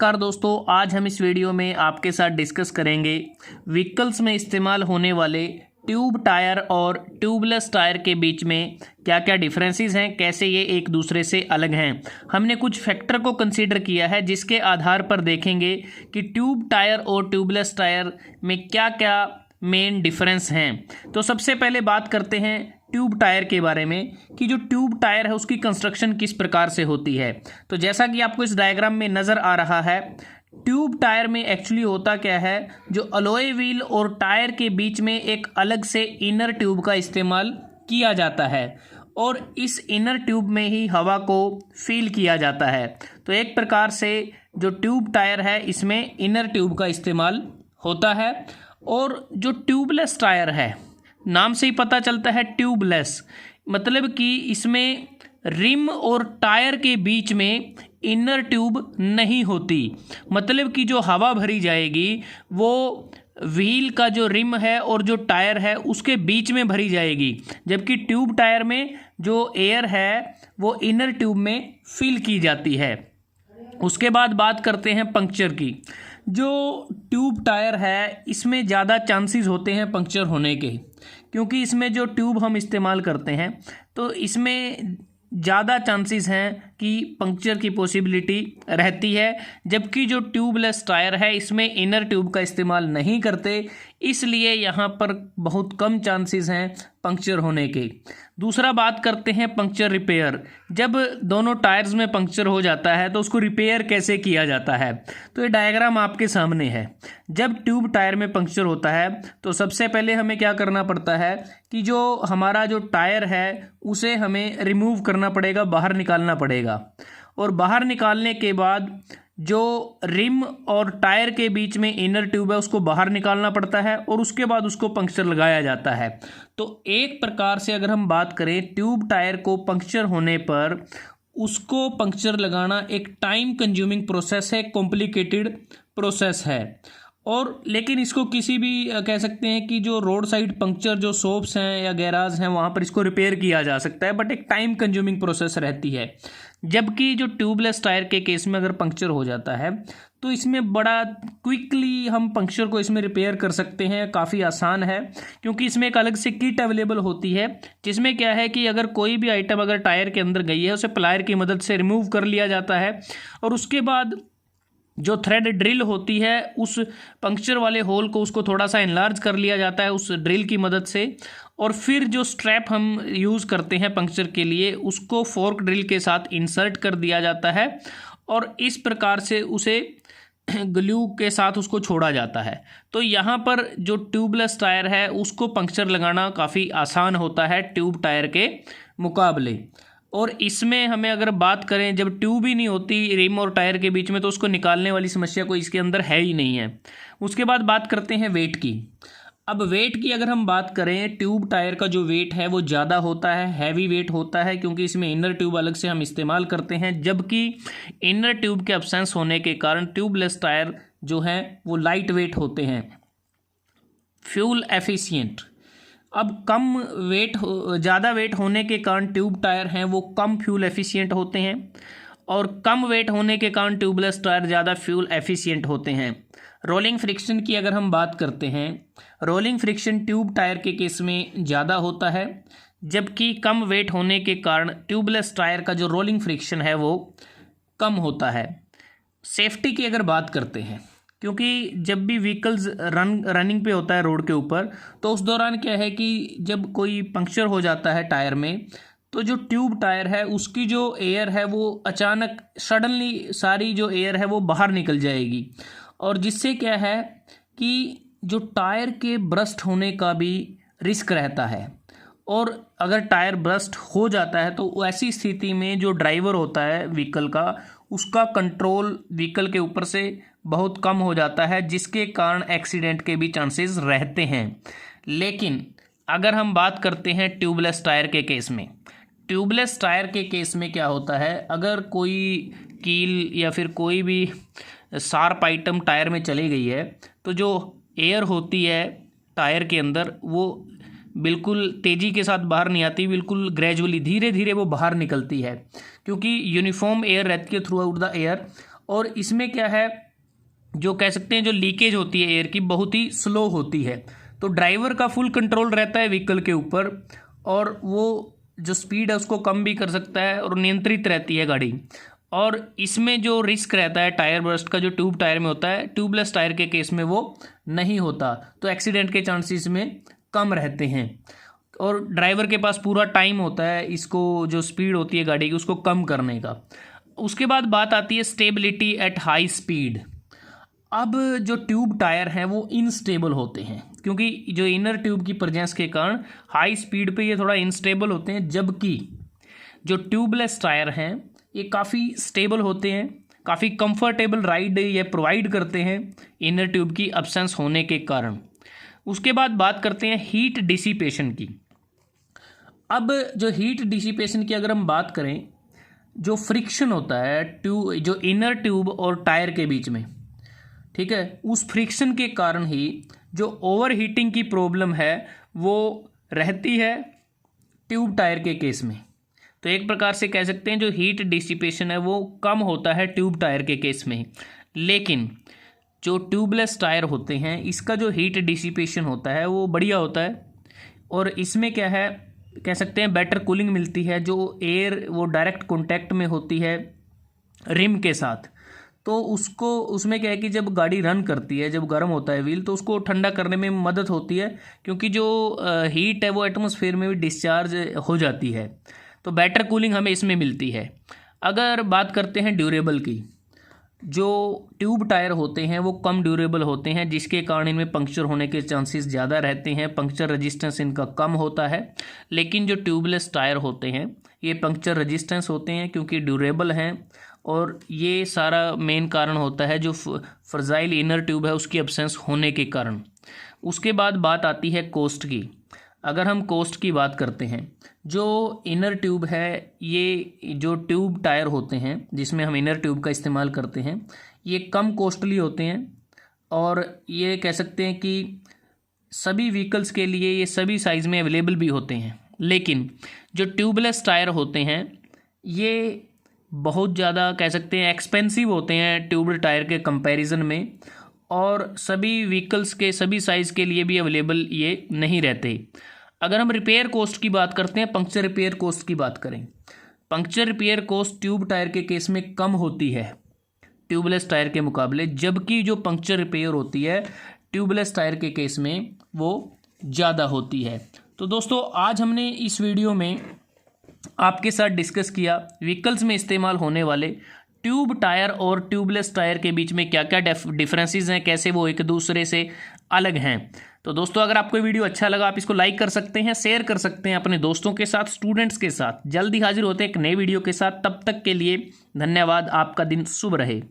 नमस्कार दोस्तों, आज हम इस वीडियो में आपके साथ डिस्कस करेंगे व्हीकल्स में इस्तेमाल होने वाले ट्यूब टायर और ट्यूबलेस टायर के बीच में क्या क्या डिफरेंसेस हैं, कैसे ये एक दूसरे से अलग हैं। हमने कुछ फैक्टर को कंसीडर किया है जिसके आधार पर देखेंगे कि ट्यूब टायर और ट्यूबलेस टायर में क्या क्या मेन डिफरेंस हैं। तो सबसे पहले बात करते हैं ट्यूब टायर के बारे में कि जो ट्यूब टायर है उसकी कंस्ट्रक्शन किस प्रकार से होती है। तो जैसा कि आपको इस डायग्राम में नज़र आ रहा है, ट्यूब टायर में एक्चुअली होता क्या है, जो अलॉय व्हील और टायर के बीच में एक अलग से इनर ट्यूब का इस्तेमाल किया जाता है और इस इनर ट्यूब में ही हवा को फील किया जाता है। तो एक प्रकार से जो ट्यूब टायर है इसमें इनर ट्यूब का इस्तेमाल होता है। और जो ट्यूबलेस टायर है, नाम से ही पता चलता है ट्यूबलेस, मतलब कि इसमें रिम और टायर के बीच में इनर ट्यूब नहीं होती। मतलब कि जो हवा भरी जाएगी वो व्हील का जो रिम है और जो टायर है उसके बीच में भरी जाएगी, जबकि ट्यूब टायर में जो एयर है वो इनर ट्यूब में फिल की जाती है। उसके बाद बात करते हैं पंक्चर की। जो ट्यूब टायर है इसमें ज़्यादा चांसेस होते हैं पंक्चर होने के, क्योंकि इसमें जो ट्यूब हम इस्तेमाल करते हैं तो इसमें ज़्यादा चांसेस हैं कि पंक्चर की पॉसिबिलिटी रहती है, जबकि जो ट्यूबलेस टायर है इसमें इनर ट्यूब का इस्तेमाल नहीं करते, इसलिए यहाँ पर बहुत कम चांसेस हैं पंक्चर होने के। दूसरा बात करते हैं पंक्चर रिपेयर। जब दोनों टायर्स में पंक्चर हो जाता है तो उसको रिपेयर कैसे किया जाता है, तो ये डायग्राम आपके सामने है। जब ट्यूब टायर में पंक्चर होता है तो सबसे पहले हमें क्या करना पड़ता है कि जो हमारा जो टायर है उसे हमें रिमूव करना पड़ेगा, बाहर निकालना पड़ेगा। और बाहर निकालने के बाद जो रिम और टायर के बीच में इनर ट्यूब है उसको बाहर निकालना पड़ता है और उसके बाद उसको पंक्चर लगाया जाता है। तो एक प्रकार से अगर हम बात करें, ट्यूब टायर को पंक्चर होने पर उसको पंक्चर लगाना एक टाइम कंज्यूमिंग प्रोसेस है, कॉम्प्लिकेटेड प्रोसेस है। और लेकिन इसको किसी भी कह सकते हैं कि जो रोड साइड पंक्चर जो शॉप्स हैं या गैराज हैं वहाँ पर इसको रिपेयर किया जा सकता है, बट एक टाइम कंज्यूमिंग प्रोसेस रहती है। जबकि जो ट्यूबलेस टायर के केस में अगर पंक्चर हो जाता है तो इसमें बड़ा क्विकली हम पंक्चर को इसमें रिपेयर कर सकते हैं, काफ़ी आसान है, क्योंकि इसमें एक अलग से किट अवेलेबल होती है जिसमें क्या है कि अगर कोई भी आइटम अगर टायर के अंदर गई है उसे प्लायर की मदद से रिमूव कर लिया जाता है और उसके बाद जो थ्रेड ड्रिल होती है उस पंक्चर वाले होल को उसको थोड़ा सा इनलार्ज कर लिया जाता है उस ड्रिल की मदद से, और फिर जो स्ट्रैप हम यूज़ करते हैं पंक्चर के लिए उसको फोर्क ड्रिल के साथ इंसर्ट कर दिया जाता है और इस प्रकार से उसे ग्लू के साथ उसको छोड़ा जाता है। तो यहाँ पर जो ट्यूबलेस टायर है उसको पंक्चर लगाना काफ़ी आसान होता है ट्यूब टायर के मुकाबले। और इसमें हमें अगर बात करें, जब ट्यूब ही नहीं होती रिम और टायर के बीच में तो उसको निकालने वाली समस्या कोई इसके अंदर है ही नहीं है। उसके बाद बात करते हैं वेट की। अब वेट की अगर हम बात करें, ट्यूब टायर का जो वेट है वो ज़्यादा होता है, हैवी वेट होता है, क्योंकि इसमें इनर ट्यूब अलग से हम इस्तेमाल करते हैं, जबकि इनर ट्यूब के एब्सेंस होने के कारण ट्यूबलेस टायर जो हैं वो लाइट वेट होते हैं, फ्यूल एफिशिएंट। अब कम वेट ज़्यादा वेट होने के कारण ट्यूब टायर हैं वो कम फ्यूल एफिशिएंट होते हैं और कम वेट होने के कारण ट्यूबलेस टायर ज़्यादा फ्यूल एफिशिएंट होते हैं। रोलिंग फ्रिक्शन की अगर हम बात करते हैं, रोलिंग फ्रिक्शन ट्यूब टायर के केस में ज़्यादा होता है, जबकि कम वेट होने के कारण ट्यूबलेस टायर का जो रोलिंग फ्रिक्शन है वो कम होता है। सेफ्टी की अगर बात करते हैं, क्योंकि जब भी व्हीकल्स रनिंग पे होता है रोड के ऊपर, तो उस दौरान क्या है कि जब कोई पंक्चर हो जाता है टायर में तो जो ट्यूब टायर है उसकी जो एयर है वो अचानक सडनली सारी जो एयर है वो बाहर निकल जाएगी, और जिससे क्या है कि जो टायर के बर्स्ट होने का भी रिस्क रहता है। और अगर टायर बर्स्ट हो जाता है तो ऐसी स्थिति में जो ड्राइवर होता है व्हीकल का, उसका कंट्रोल व्हीकल के ऊपर से बहुत कम हो जाता है, जिसके कारण एक्सीडेंट के भी चांसेस रहते हैं। लेकिन अगर हम बात करते हैं ट्यूबलेस टायर के केस में, ट्यूबलेस टायर के केस में क्या होता है, अगर कोई कील या फिर कोई भी शार्प आइटम टायर में चली गई है तो जो एयर होती है टायर के अंदर वो बिल्कुल तेज़ी के साथ बाहर नहीं आती, बिल्कुल ग्रेजुअली धीरे धीरे वो बाहर निकलती है, क्योंकि यूनिफॉर्म एयर रहती है थ्रू आउट द एयर और इसमें क्या है, जो कह सकते हैं जो लीकेज होती है एयर की बहुत ही स्लो होती है। तो ड्राइवर का फुल कंट्रोल रहता है व्हीकल के ऊपर, और वो जो स्पीड है उसको कम भी कर सकता है और नियंत्रित रहती है गाड़ी। और इसमें जो रिस्क रहता है टायर बर्स्ट का, जो ट्यूब टायर में होता है, ट्यूबलेस टायर के केस में वो नहीं होता, तो एक्सीडेंट के चांसेस में कम रहते हैं। और ड्राइवर के पास पूरा टाइम होता है इसको, जो स्पीड होती है गाड़ी की उसको कम करने का। उसके बाद बात आती है स्टेबिलिटी एट हाई स्पीड। अब जो ट्यूब टायर हैं वो इनस्टेबल होते हैं, क्योंकि जो इनर ट्यूब की प्रेजेंस के कारण हाई स्पीड पे ये थोड़ा इनस्टेबल होते हैं, जबकि जो ट्यूबलेस टायर हैं ये काफ़ी स्टेबल होते हैं, काफ़ी कंफर्टेबल राइड ये प्रोवाइड करते हैं इनर ट्यूब की एब्सेंस होने के कारण। उसके बाद बात करते हैं हीट डिसिपेशन की। अब जो हीट डिसिपेशन की अगर हम बात करें, जो फ्रिक्शन होता है जो इनर ट्यूब और टायर के बीच में, ठीक है, उस फ्रिक्शन के कारण ही जो ओवर हीटिंग की प्रॉब्लम है वो रहती है ट्यूब टायर के केस में। तो एक प्रकार से कह सकते हैं जो हीट डिसिपेशन है वो कम होता है ट्यूब टायर के केस में। लेकिन जो ट्यूबलेस टायर होते हैं इसका जो हीट डिसिपेशन होता है वो बढ़िया होता है, और इसमें क्या है, कह सकते हैं बेटर कूलिंग मिलती है। जो एयर वो डायरेक्ट कॉन्टैक्ट में होती है रिम के साथ, तो उसको उसमें क्या है कि जब गाड़ी रन करती है, जब गर्म होता है व्हील, तो उसको ठंडा करने में मदद होती है, क्योंकि जो हीट है वो एटमॉस्फेयर में भी डिस्चार्ज हो जाती है। तो बेटर कूलिंग हमें इसमें मिलती है। अगर बात करते हैं ड्यूरेबल की, जो ट्यूब टायर होते हैं वो कम ड्यूरेबल होते हैं, जिसके कारण इनमें पंक्चर होने के चांसेस ज़्यादा रहते हैं, पंक्चर रेजिस्टेंस इनका कम होता है। लेकिन जो ट्यूबलेस टायर होते हैं ये पंक्चर रेजिस्टेंस होते हैं क्योंकि ड्यूरेबल हैं, और ये सारा मेन कारण होता है जो फ्रजाइल इनर ट्यूब है उसकी एब्सेंस होने के कारण। उसके बाद बात आती है कॉस्ट की। अगर हम कॉस्ट की बात करते हैं, जो इनर ट्यूब है, ये जो ट्यूब टायर होते हैं जिसमें हम इनर ट्यूब का इस्तेमाल करते हैं, ये कम कॉस्टली होते हैं, और ये कह सकते हैं कि सभी व्हीकल्स के लिए ये सभी साइज़ में अवेलेबल भी होते हैं। लेकिन जो ट्यूबलेस टायर होते हैं ये बहुत ज़्यादा कह सकते हैं एक्सपेंसिव होते हैं ट्यूब टायर के कंपैरिजन में, और सभी व्हीकल्स के सभी साइज़ के लिए भी अवेलेबल ये नहीं रहते। अगर हम रिपेयर कॉस्ट की बात करते हैं, पंक्चर रिपेयर कॉस्ट की बात करें, puncture repair cost tube tyre के केस में कम होती है ट्यूबलेस टायर के मुकाबले, जबकि जो पंक्चर रिपेयर होती है ट्यूबलेस टायर के केस में वो ज़्यादा होती है। तो दोस्तों आज हमने इस वीडियो में आपके साथ डिस्कस किया व्हीकल्स में इस्तेमाल होने वाले ट्यूब टायर और ट्यूबलेस टायर के बीच में क्या क्या डिफरेंसेस हैं, कैसे वो एक दूसरे से अलग हैं। तो दोस्तों अगर आपको वीडियो अच्छा लगा आप इसको लाइक कर सकते हैं, शेयर कर सकते हैं अपने दोस्तों के साथ, स्टूडेंट्स के साथ। जल्दी हाजिर होते हैं एक नए वीडियो के साथ, तब तक के लिए धन्यवाद। आपका दिन शुभ रहे।